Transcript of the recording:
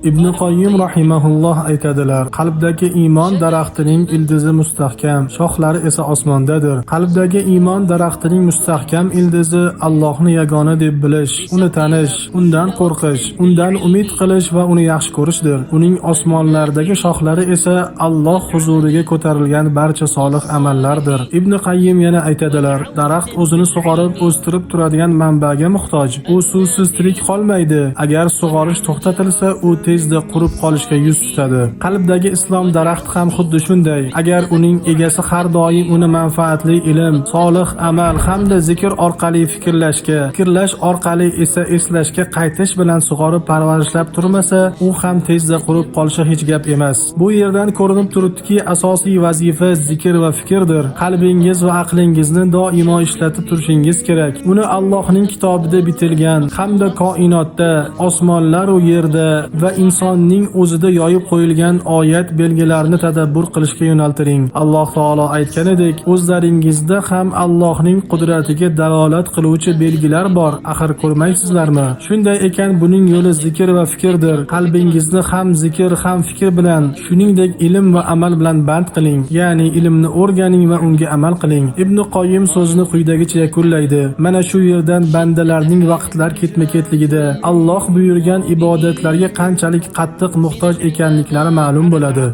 Ibn Qoyyim rahimahulloh aytadilar: qalbdagi iymon daraxtining ildizi mustahkam, shoxlari esa osmondadir. Qalbdagi iymon daraxtining mustahkam ildizi Allohni yagona deb bilish, uni tanish, undan qo'rqish, undan umid qilish va uni yaxshi ko'rishdir. Uning osmonlardagi shoxlari esa Alloh huzuriga ko'tarilgan barcha solih amallardir. Ibn Qoyyim yana aytadilar: daraxt o'zini sug'orib, o'stirib turadigan manbaga muhtoj. U suvsiz tirik qolmaydi. Agar sug'orish to'xtatilsa, u tezda qurib qolishga yuz tutadi. Qalbdagi islom daraxti ham xuddi shunday. Agar uning egasi har doim uni manfaatli ilm, solih amal hamda zikr orqali fikrlash orqali esa eslashga qaytish bilan sug'orib parvarishlab turmasa, u ham tezda qurib qolishi hech gap emas. Bu yerdan ko'rinib turibdiki, asosiy vazifa zikr va fikrdir. Qalbingiz va aqlingizni doimo ishlatib turishingiz kerak. Uni Allohning kitobida bitilgan hamda koinotda, osmonlar va yerda va insonning o'zida yoyib qo'yilgan oyat belgilarini tadabbur qilishga yo'naltiring. Alloh taolo aytganidek, o'zlaringizda ham Allohning qudratiga dalolat qiluvchi belgilar bor, axir ko'rmaysizlarmi? Shunday ekan, buning yo'li zikr va fikrdir. Qalbingizni ham zikr, ham fikr bilan, shuningdek ilm va amal bilan band qiling. Ya'ni ilmni o'rganing va unga amal qiling. Ibn Qoyyim so'zini quyidagicha yakunlaydi: mana shu yerdan bandalarning vaqtlar ketma-ketligida Alloh buyurgan ibodatlarga qanchalik qattiq muhtoj ekanliklari ma'lum bo'ladi.